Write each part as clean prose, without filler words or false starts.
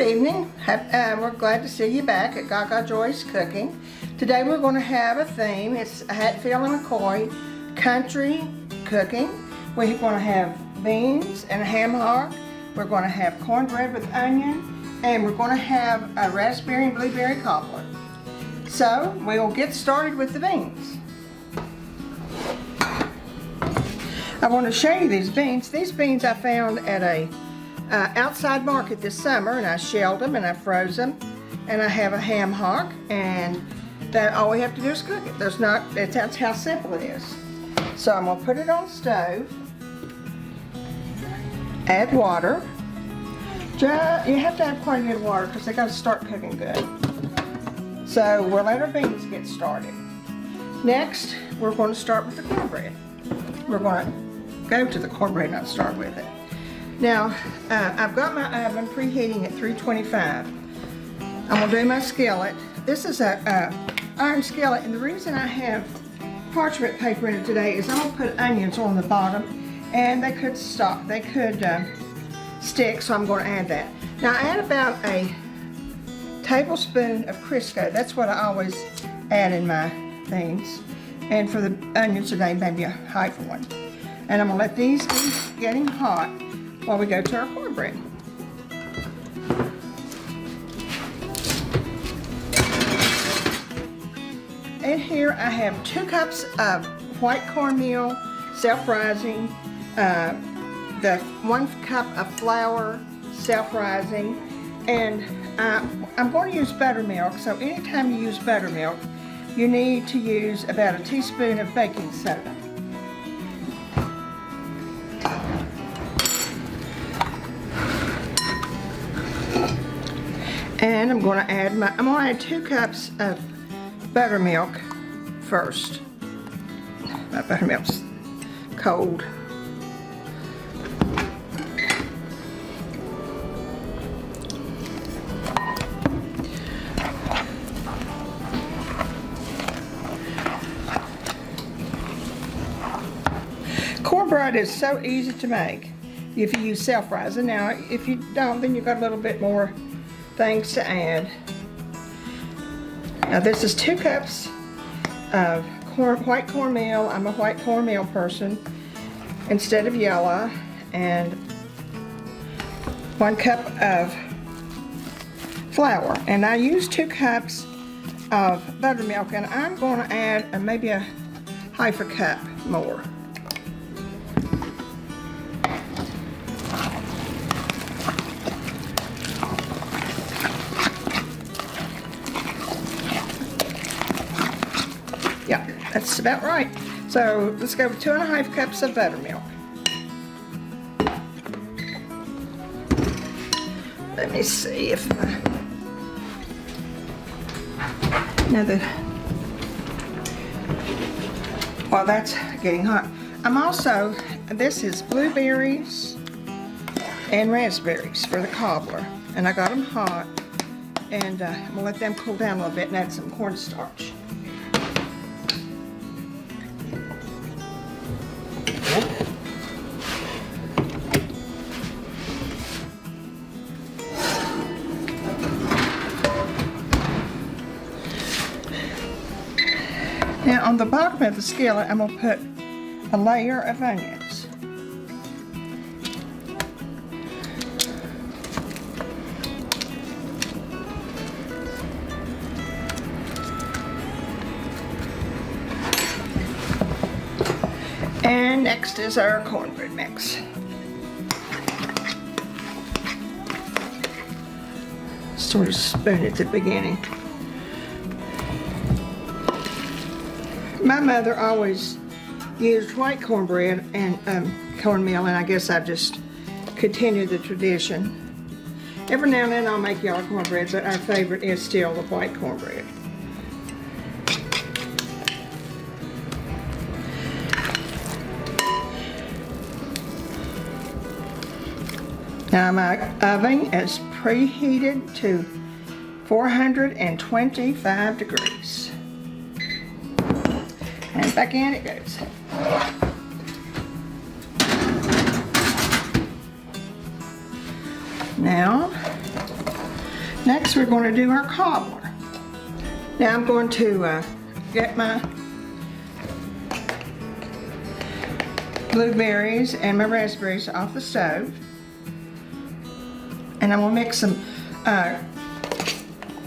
evening. We're glad to see you back at Gagajoy's Cooking. Today we're going to have a theme. It's Hatfield and McCoy country cooking. We're going to have beans and a ham hock. We're going to have cornbread with onion, and we're going to have a raspberry and blueberry cobbler. So we'll get started with the beans. I want to show you these beans. These beans I found at a outside market this summer, and I shelled them and I froze them, and I have a ham hock, and that all we have to do is cook it. That's how simple it is. So I'm gonna put it on the stove, add water. You have to add quite a bit of water because they got to start cooking good. So we'll let our beans get started. Next, we're going to start with the cornbread. We're going to go to the cornbread, not start with it. Now, I've got my oven preheating at 325. I'm going to do my skillet. This is a iron skillet, and the reason I have parchment paper in it today is I'm going to put onions on the bottom, and they could stick, so I'm going to add that. Now, I add about a tablespoon of Crisco. That's what I always add in my things. And for the onions today, maybe a half one. And I'm going to let these be getting hot while we go to our cornbread. And here I have 2 cups of white cornmeal, self-rising, the 1 cup of flour, self-rising, and I'm going to use buttermilk. So anytime you use buttermilk, you need to use about a teaspoon of baking soda. And I'm going to add 2 cups of buttermilk first. My buttermilk's cold. Cornbread is so easy to make if you use self-rising. Now, if you don't, then you've got a little bit more things to add. Now, this is 2 cups of white cornmeal. I'm a white cornmeal person instead of yellow, and 1 cup of flour. And I use 2 cups of buttermilk, and I'm going to add maybe a half a cup more. Yeah, that's about right. So let's go with 2.5 cups of buttermilk. Let me see if while that's getting hot, this is blueberries and raspberries for the cobbler, and I got them hot, and I'm gonna let them cool down a little bit and add some cornstarch. Now, on the bottom of the skillet, I'm going to put a layer of onions. And next is our cornbread mix. Sort of spoon at the beginning. My mother always used white cornbread and cornmeal, and I guess I've just continued the tradition. Every now and then I'll make yellow cornbread, but our favorite is still the white cornbread. Now my oven is preheated to 425 degrees. And back in it goes. Now, Next, we're going to do our cobbler. Now I'm going to get my blueberries and my raspberries off the stove. And I'm going to mix some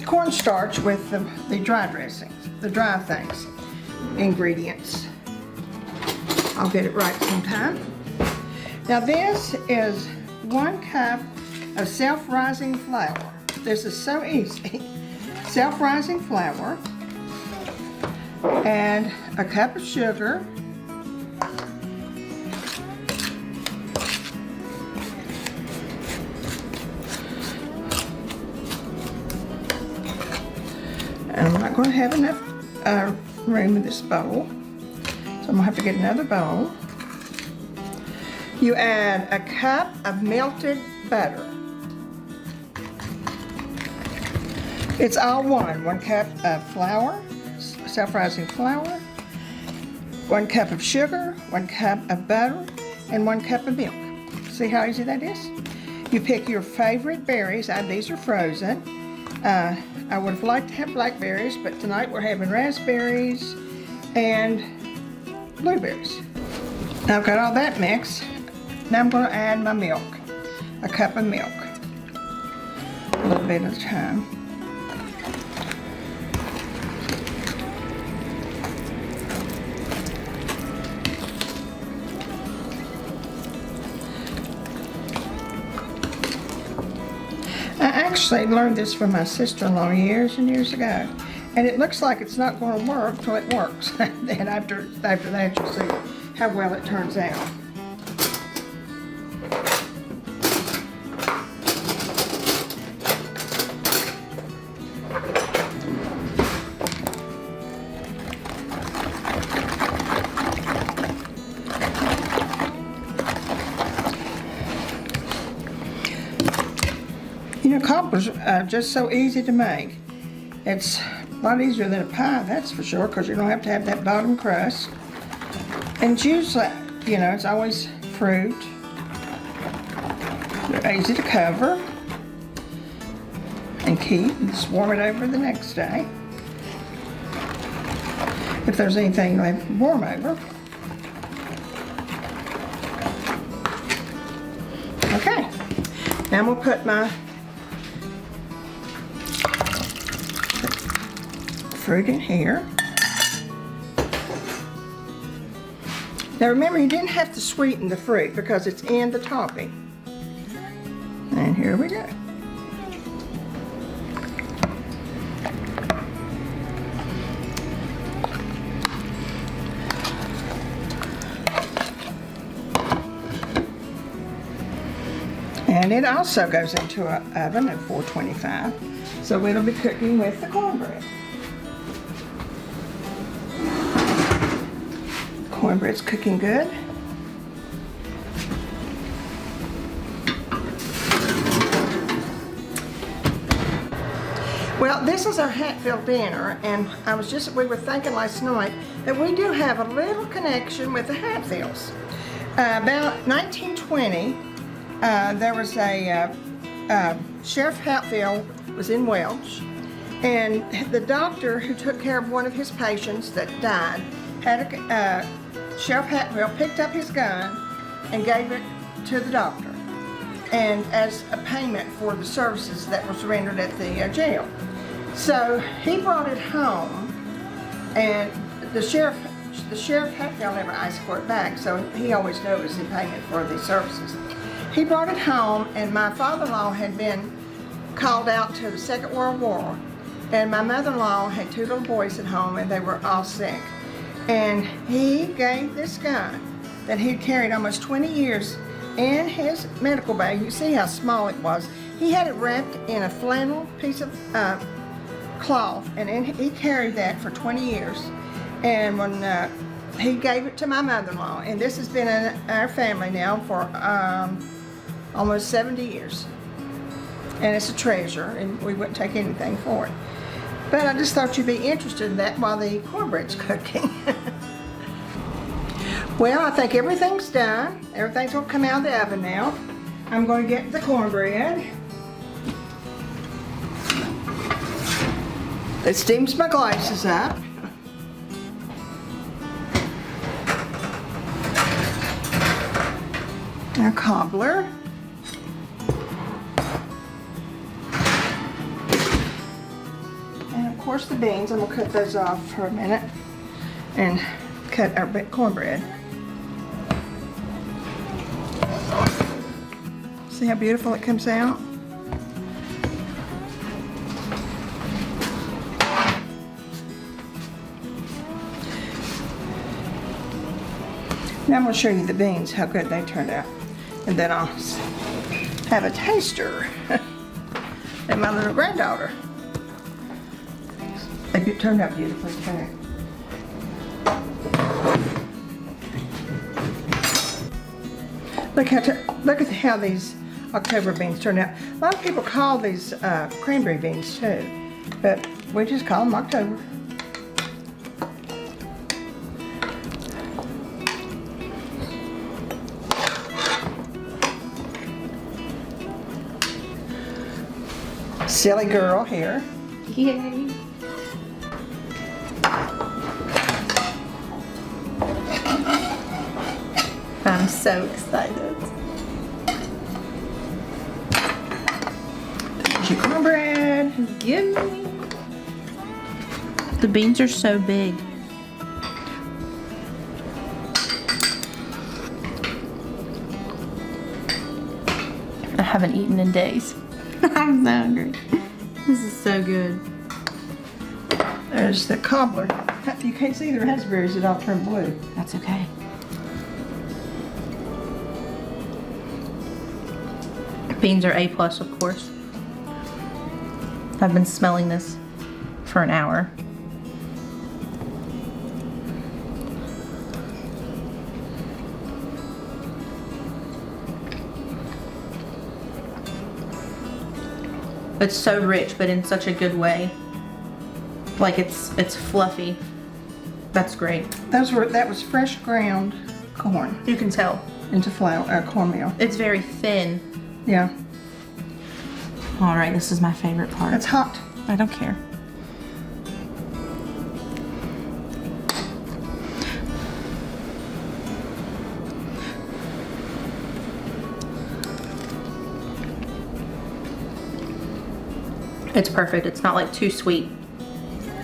cornstarch with the dry dressings, the dry things, ingredients. I'll get it right sometime. Now this is 1 cup of self-rising flour. This is so easy. Self-rising flour and a cup of sugar, and I'm not going to have enough room in this bowl, so I'm going to have to get another bowl. You add a cup of melted butter. It's all one. 1 cup of flour, self-rising flour, 1 cup of sugar, 1 cup of butter, and 1 cup of milk. See how easy that is? You pick your favorite berries. These are frozen. I would have liked to have blackberries, but tonight we're having raspberries and blueberries. I've got all that mixed. Now I'm going to add my milk, a cup of milk, a little bit at a time. I actually learned this from my sister-in-law years and years ago, and it looks like it's not going to work till it works. Then after that you'll see how well it turns out. You know, cobblers are just so easy to make. It's a lot easier than a pie, that's for sure, because you don't have to have that bottom crust. And it's usually, you know, it's always fruit. They're easy to cover and keep and just warm it over the next day, if there's anything left warm over. Okay, now I'm going to put my fruit in here. Now remember, you didn't have to sweeten the fruit because it's in the topping. And here we go. And it also goes into an oven at 425, so it'll be cooking with the cornbread. Cornbread's cooking good. Well, this is our Hatfield dinner, and we were thinking last night that we do have a little connection with the Hatfields. About 1920, there was a Sheriff Hatfield was in Welch, and the doctor who took care of one of his patients that died had Sheriff Hatfield picked up his gun and gave it to the doctor, and as a payment for the services that was rendered at the jail. So he brought it home, and the sheriff Hatfield never asked for it back, so he always knew it was in payment for the services. He brought it home, and my father-in-law had been called out to the Second World War, and my mother-in-law had 2 little boys at home, and they were all sick. And he gave this gun that he'd carried almost 20 years in his medical bag. You see how small it was. He had it wrapped in a flannel piece of cloth, and he carried that for 20 years. And when he gave it to my mother-in-law, and this has been in our family now for almost 70 years. And it's a treasure, and we wouldn't take anything for it. But I just thought you'd be interested in that while the cornbread's cooking. Well, I think everything's done. Everything's going to come out of the oven now. I'm going to get the cornbread. It steams my glasses up. Our cobbler. And of course the beans. I'm gonna cut those off for a minute and cut our cornbread. See how beautiful it comes out? Now I'm going to show you the beans, how good they turned out. And then I'll have a taster. And my little granddaughter. They turned out beautifully too. Look at how these October beans turned out. A lot of people call these cranberry beans too, but we just call them October. Silly girl here. Yay. I'm so excited. There's your cornbread. Give me. The beans are so big. I haven't eaten in days. I'm so hungry. This is so good. There's the cobbler. You can't see the raspberries that all turned blue. That's okay. Beans are A+, of course. I've been smelling this for an hour. It's so rich, but in such a good way. Like it's fluffy. That's great. That was fresh ground corn You can tell. into flour, cornmeal. It's very thin. Yeah, All right, this is my favorite part. it's hot. I don't care. It's perfect. It's not like too sweet.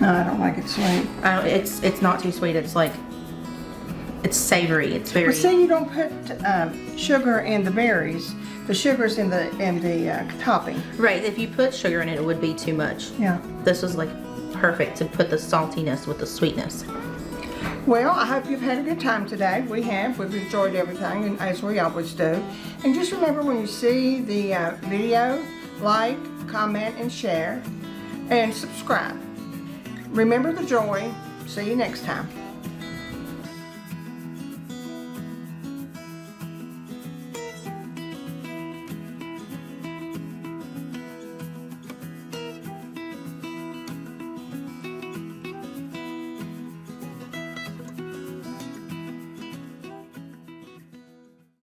No, I don't like it sweet. It's not too sweet. It's like it's savory. It's very. Well, see, you don't put sugar in the berries. The sugar's in the topping. Right. If you put sugar in it, it would be too much. Yeah. This was like perfect to put the saltiness with the sweetness. Well, I hope you've had a good time today. We have. We've enjoyed everything, and as we always do. And just remember, when you see the video, like, comment, and share, and subscribe. Remember the joy. See you next time.